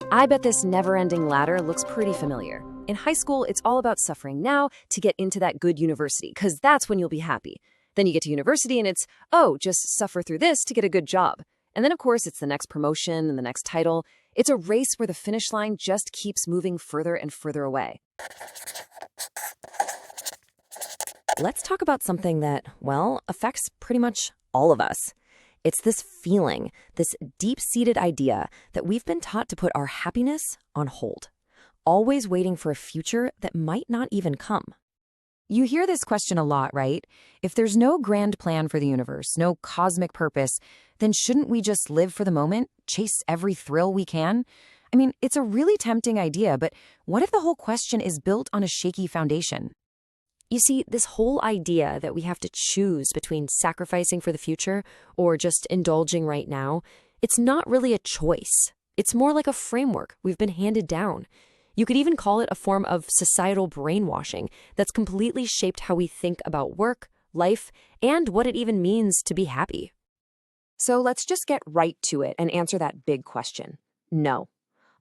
I bet this never-ending ladder looks pretty familiar. In high school, it's all about suffering now to get into that good university, because that's when you'll be happy. Then you get to university and it's, oh, just suffer through this to get a good job. And then, of course, it's the next promotion and the next title. It's a race where the finish line just keeps moving further and further away. Let's talk about something that, well, affects pretty much all of us. It's this feeling, this deep-seated idea that we've been taught to put our happiness on hold, always waiting for a future that might not even come. You hear this question a lot, right? If there's no grand plan for the universe, no cosmic purpose, then shouldn't we just live for the moment, chase every thrill we can? I mean, it's a really tempting idea, but what if the whole question is built on a shaky foundation? You see, this whole idea that we have to choose between sacrificing for the future or just indulging right now, it's not really a choice. It's more like a framework we've been handed down. You could even call it a form of societal brainwashing that's completely shaped how we think about work, life, and what it even means to be happy. So let's just get right to it and answer that big question. No.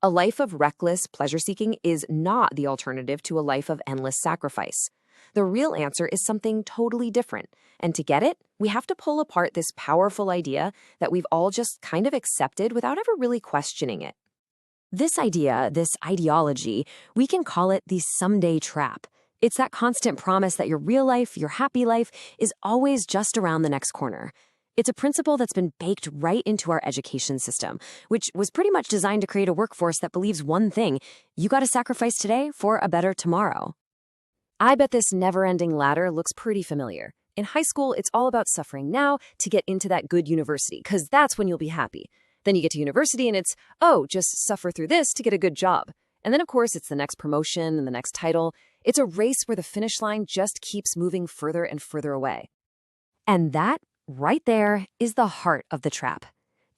A life of reckless pleasure-seeking is not the alternative to a life of endless sacrifice. The real answer is something totally different. And to get it, we have to pull apart this powerful idea that we've all just kind of accepted without ever really questioning it. This idea, this ideology, we can call it the someday trap. It's that constant promise that your real life, your happy life, is always just around the next corner. It's a principle that's been baked right into our education system, which was pretty much designed to create a workforce that believes one thing: you got to sacrifice today for a better tomorrow. I bet this never-ending ladder looks pretty familiar. In high school, it's all about suffering now to get into that good university, because that's when you'll be happy. Then you get to university and it's, oh, just suffer through this to get a good job. And then, of course, it's the next promotion and the next title. It's a race where the finish line just keeps moving further and further away. And that, right there, is the heart of the trap.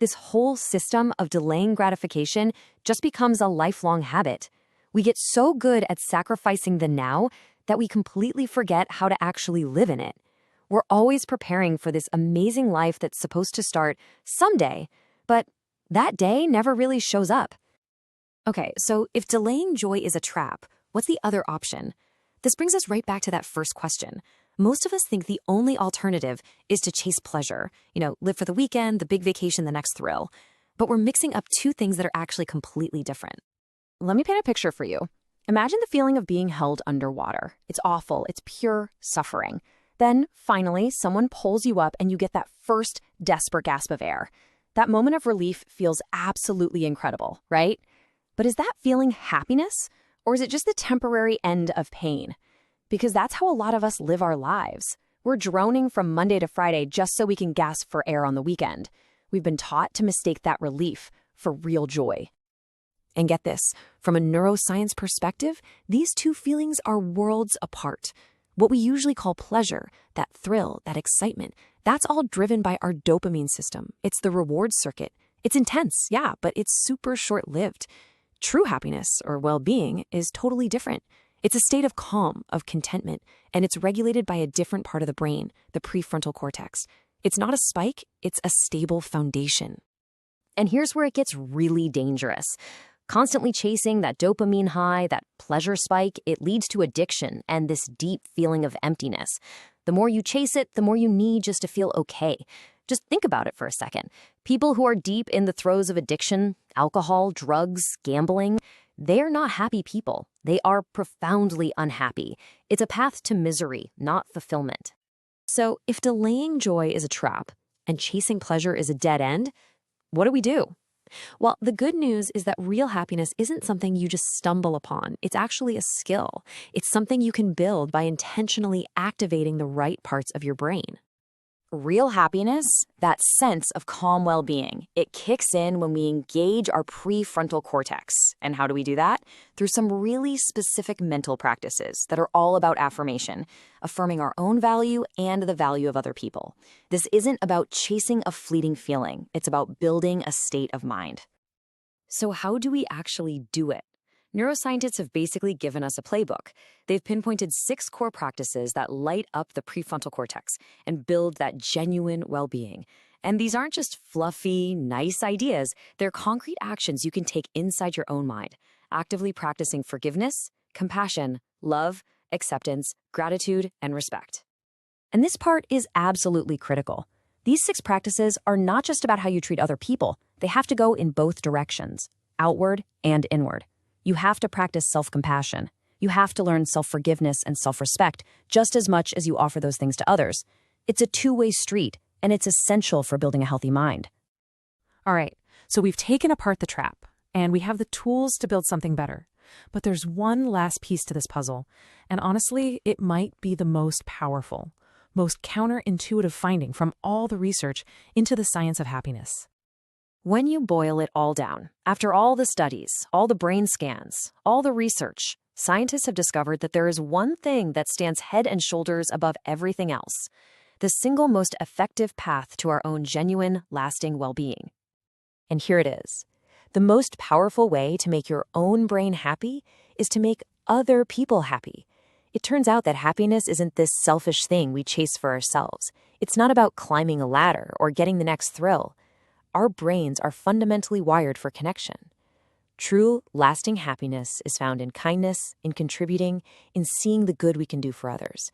This whole system of delaying gratification just becomes a lifelong habit. We get so good at sacrificing the now that we completely forget how to actually live in it. We're always preparing for this amazing life that's supposed to start someday, but that day never really shows up. Okay, so if delaying joy is a trap, what's the other option? This brings us right back to that first question. Most of us think the only alternative is to chase pleasure, live for the weekend, the big vacation, the next thrill. But we're mixing up two things that are actually completely different. Let me paint a picture for you. Imagine the feeling of being held underwater. It's awful. It's pure suffering. Then, finally, someone pulls you up and you get that first desperate gasp of air. That moment of relief feels absolutely incredible, right? But is that feeling happiness, or is it just the temporary end of pain? Because that's how a lot of us live our lives. We're droning from Monday to Friday just so we can gasp for air on the weekend. We've been taught to mistake that relief for real joy. And get this, from a neuroscience perspective, these two feelings are worlds apart. What we usually call pleasure, that thrill, that excitement, that's all driven by our dopamine system. It's the reward circuit. It's intense, yeah, but it's super short-lived. True happiness, or well-being, is totally different. It's a state of calm, of contentment, and it's regulated by a different part of the brain, the prefrontal cortex. It's not a spike, it's a stable foundation. And here's where it gets really dangerous. Constantly chasing that dopamine high, that pleasure spike, it leads to addiction and this deep feeling of emptiness. The more you chase it, the more you need just to feel okay. Just think about it for a second. People who are deep in the throes of addiction, alcohol, drugs, gambling, they're not happy people. They are profoundly unhappy. It's a path to misery, not fulfillment. So if delaying joy is a trap and chasing pleasure is a dead end, what do we do? Well, the good news is that real happiness isn't something you just stumble upon. It's actually a skill. It's something you can build by intentionally activating the right parts of your brain. Real happiness, that sense of calm well-being, it kicks in when we engage our prefrontal cortex. And how do we do that? Through some really specific mental practices that are all about affirmation, affirming our own value and the value of other people. This isn't about chasing a fleeting feeling. It's about building a state of mind. So how do we actually do it? Neuroscientists have basically given us a playbook. They've pinpointed 6 core practices that light up the prefrontal cortex and build that genuine well-being. And these aren't just fluffy, nice ideas. They're concrete actions you can take inside your own mind, actively practicing forgiveness, compassion, love, acceptance, gratitude, and respect. And this part is absolutely critical. These 6 practices are not just about how you treat other people. They have to go in both directions, outward and inward. You have to practice self-compassion. You have to learn self-forgiveness and self-respect just as much as you offer those things to others. It's a two-way street, and it's essential for building a healthy mind. All right, so we've taken apart the trap, and we have the tools to build something better. But there's one last piece to this puzzle, and honestly, it might be the most powerful, most counterintuitive finding from all the research into the science of happiness. When you boil it all down, after all the studies, all the brain scans, all the research, scientists have discovered that there is one thing that stands head and shoulders above everything else, the single most effective path to our own genuine, lasting well-being. And here it is. The most powerful way to make your own brain happy is to make other people happy. It turns out that happiness isn't this selfish thing we chase for ourselves. It's not about climbing a ladder or getting the next thrill. Our brains are fundamentally wired for connection. True, lasting happiness is found in kindness, in contributing, in seeing the good we can do for others.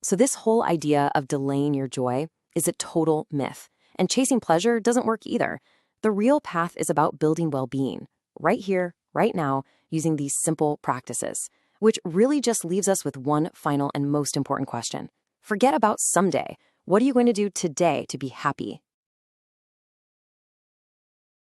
So this whole idea of delaying your joy is a total myth, and chasing pleasure doesn't work either. The real path is about building well-being, right here, right now, using these simple practices, which really just leaves us with one final and most important question. Forget about someday. What are you going to do today to be happy?